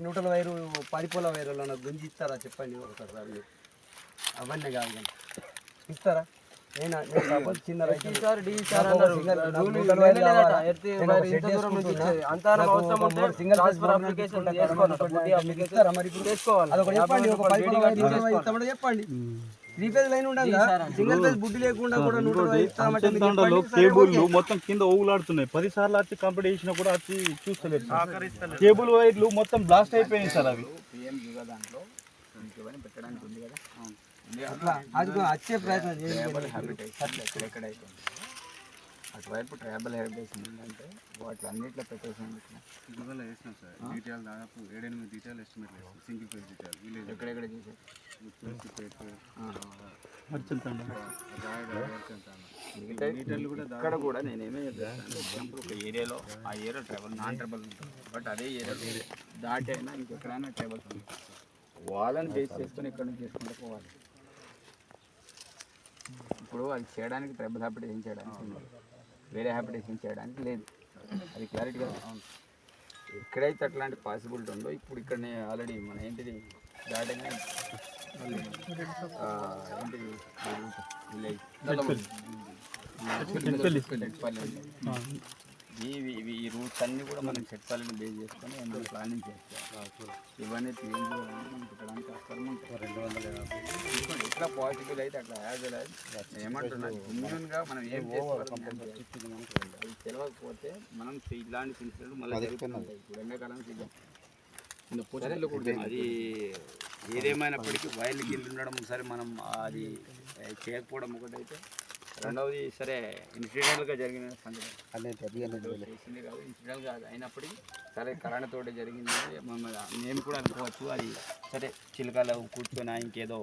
Neutral wire పరిపోల వైర్లు నాకు గుంజి ఇస్తారా చెప్పండి ఒకసారి. అవన్నీ కాదు కానీ ఇస్తారా? నేను చిన్న చెప్పండి. 3 ఫేజ్ లైన్ ఉండగా సింగిల్ ఫేజ్ బుడ్డి లేకుండా కూడా కేబుల్ మొత్తం కింద ఊగులాడుతున్నాయి. 10 సార్లు వచ్చి కంప్లీట్ చేసినా కూడా వచ్చి చూస్తలేదు. కేబుల్ వైర్లు మొత్తం బ్లాస్ట్ అయిపోయినాయి సార్. అవి పెట్టడానికి ఉంది కదా, వచ్చే ప్రయత్నం అటువైపు ట్రైబల్ హ్యాబిటేషన్ ఏంటంటే వాటి అన్నింటిలో పెట్టేసాను. గూగుల్లో వేసినాం సార్. డీటెయిల్ దాదాపు 7-8 డీటెయిల్ ఎస్టిమేట్ వేసాం. సింగిల్ పేజ్ డీటెయిల్ విలేజ్ ఎక్కడెక్కడ చేశారు. ఇక్కడ కూడా నేనేమే చెప్తాను, ఎగ్జాంపుల్ ఒక ఏరియాలో ఆ ఏరియా ట్రైబల్ నాన్ ట్రైబల్ ఉంటుంది, బట్ అదే ఏరియాలో దాటి అయినా ఇంకెక్కడైనా ట్రైబల్స్ ఉంటాయి. వాళ్ళని బేస్ చేసుకొని ఇక్కడ నుంచి చేసుకుంటూ పోవాలి. ఇప్పుడు అది చేయడానికి ట్రైబల్ హ్యాబిటేషన్ చేయడానికి ఉంది, వేరే హ్యాబిటేషన్ చేయడానికి లేదు. అది క్లారిటీగా ఎక్కడైతే అట్లాంటి పాసిబిలిటీ ఉందో ఇప్పుడు ఇక్కడ ఆల్రెడీ మన ఏంటిది దాటంగా ఏంటిది విలేజ్ ఈ రూట్స్ అన్నీ కూడా మనం చెట్పాలని బేస్ చేసుకొని మనం ప్లానింగ్ చేస్తాం. ఇవన్నీ పెట్టడానికి అవసరం ఉంటుంది. 250 ఎట్లా పాసిబుల్ అయితే అట్లా యాజ్ ఏమంటున్నాను జెన్యూన్గా మనం ఏం చేసుకోవాలి తెలియకపోతే మనం ఇలాంటి సిన్సిడెంట్ మళ్ళీ జరుగుతున్నాయి. ఇప్పుడు ఎండాకాలం సీజన్ అది ఏదేమైనప్పటికీ వైల్డ్ గిల్లు ఉండడం సరే, మనం అది చేయకపోవడం ఒకటైతే, రెండవది సరే ఇన్సిడెంటల్గా జరిగిన సంగతి చేసింది కాదు, ఇన్సిడెంటల్గా అయినప్పటికీ సరే కరోనాతో జరిగింది మేము కూడా అనుకోవచ్చు. అది సరే చిలకలో కూర్చొని ఇంకేదో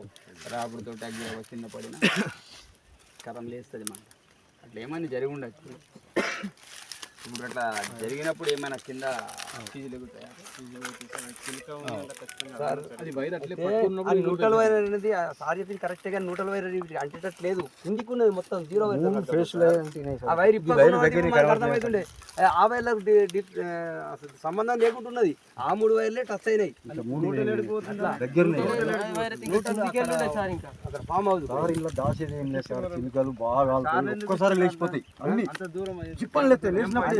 రాబడితో అగ్గి చిన్న పడిన కరం లేస్తుంది మాట, అట్లా ఏమైనా జరిగి ఉండొచ్చు. ఇప్పుడు అట్లా జరిగినప్పుడు ఏమైనా కింద న్యూట్రల్ వైర్ అనేది సార్ చెప్పింది కరెక్టే, కానీ న్యూట్రల్ వైర్ అంటేటట్టు లేదు. కిందికి ఉన్నది మొత్తం 0 వైర్. ఆ వైర్ అర్థమవుతుండే ఆ వైర్లకు సంబంధం లేకుంటున్నది. ఆ 3 వైర్లే టచ్ అయినాయి. ఫామ్ హౌస్ దాచేది ఏం లేదు సార్. చిలుకలు బాగా ఒక్కసారి లేచిపోతాయి అన్ని చిప్పలు లేచినప్పుడు